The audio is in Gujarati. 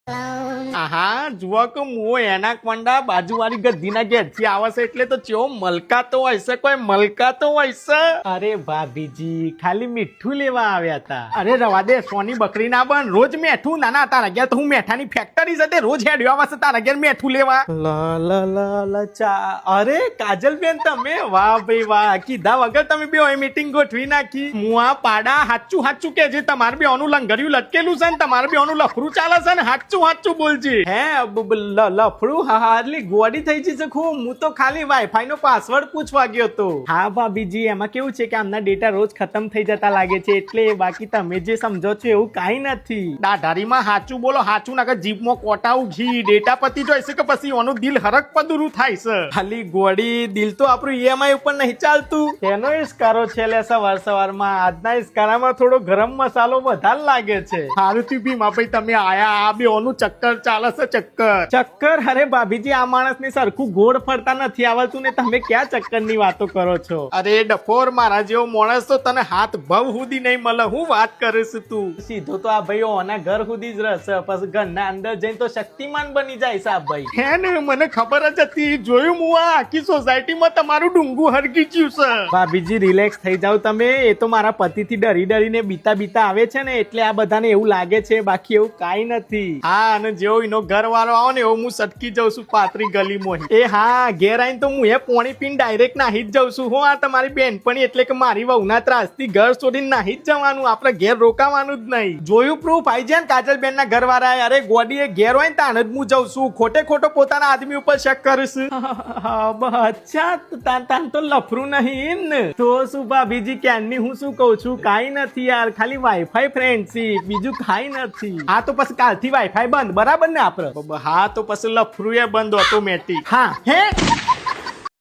આહા જુઓ કે મો એના કોંડા બાજુવાળી ગધીના ઘેરથી આવે છે એટલે તો ચેવો મલકાતો હોય છે, કોઈ મલકાતો હોય છે. અરે ભાભીજી ખાલી મીઠું લેવા આવ્યા હતા. અરે રવા દે સોની બકરી ના બન, રોજ મેઠું. નાના તારા ઘેર તો હું મેઠાની ફેક્ટરી છે, રોજ હેડ્યો આવે છે તારા ઘેર મેઠું લેવા. લ ચા. અરે કાજલ બેન તમે વાહ ભાઈ વાહ, કીધા વગર તમે બે મીટિંગ ગોઠવી નાખી. મુઆ પાડા હાચું હાચું કે જે તમારે બે ઓનું લંગર્યું લટકેલું છે ને તમારે બે ઓનું લફરું ચાલે છે ને, હાચું હાચું બોલજે. હે લફડું હાર્લી ગોડી થઈ જશે ખૂબ. હું તો ખાલી વાઈફાઈ નો પાસવર્ડ પૂછવા ગયો તો. હા ભાભીજી એમાં કેવું છે કે આમના ડેટા રોજ ખતમ થઈ જતા લાગે છે એટલે, બાકી તમે જે સમજો છો એવું કાઈ નથી. દાઢારીમાં હાચું બોલો, હાચું ના કે જીભમાં કોટાવું ઘી. ડેટા પતી જોઈશે કે પછી ઓનું દિલ હરક પદુરું થાય છે. ખાલી ગોડી દિલ તો આપણું ઈએમઆઈ ઉપર નહીં ચાલતું. એનો ઇસ્કારો છે લે સવાર સવારમાં. આજના ઇસ્કારામાં થોડો ગરમ મસાલો વધારે લાગે છે. હારું તું ભીમા ભાઈ તમે આયા, આ બે ઓનું ચક્કર ચાલે છે. ચક્કર અરે ભાભીજી આ માણસ ને સરખું ગોળ ફરતા નથી આવડતું ને તમે ક્યાં ચક્કર ની વાતો કરો છો. અરે ડફોર મારા જેવો માણસ તો તને હાથ ભવ સુધી નહીં મળે. હું વાત કરીશ તું સીધો તો આ ભાઈઓ ઓના ઘર સુધી જ રહેશે, પછી ઘરના અંદર જઈને તો શક્તિમાન બની જાય છે આ ભાઈ. હે ને મને ખબર જ હતી, જોયું હું આ આખી સોસાયટીમાં તમારું ડુંગું હરગી ગયું છે. ભાભીજી રિલેક્સ થઈ જાવ તમે, એ તો મારા પતિથી ડરી ડરીને બીતા બીતા આવે છે ને એટલે આ બધાને એવું લાગે છે, બાકી એવું કાઈ નથી. હા અને જેવો એનો ઘર વાળો આવો ને એવું હું સટકી જાઉં છું પાતરી ગલીમાં. એ હા ઘેર આવીને તો હું એ પોણી પીને ડાયરેક્ટ નાહી જ જાઉં છું. હું આ તમારી બેનપણી એટલે કે મારી વહુના ત્રાસથી ઘર છોડીને નાહી જ જવાનું, આપણે ઘેર રોકાવાનું જ નહીં. જોયું પ્રૂફ આવી જાય ને કાજલ બેન ના ઘર વાળા. અરે ગોડી એ ઘેર હોય ને તાન જ હું જાઉં છું, ખોટે ખોટો પોતાના આદમી ઉપર શક કરીશ. અચ્છા તાન તો લફરું નહીં ને તો શું ભાભીજી ક્યાંની હું શું કઉ છું, કાઈ નથી યાર, ખાલી વાઈફાઈ ફ્રેન્ડશીપ, બીજું કાઈ નથી. હા તો પછી કાલથી વાઈફાઈ બંધ, બરાબર ને આપડે. હા તો પછી લફરું એ બંધ ઓટોમેટિક. હા હે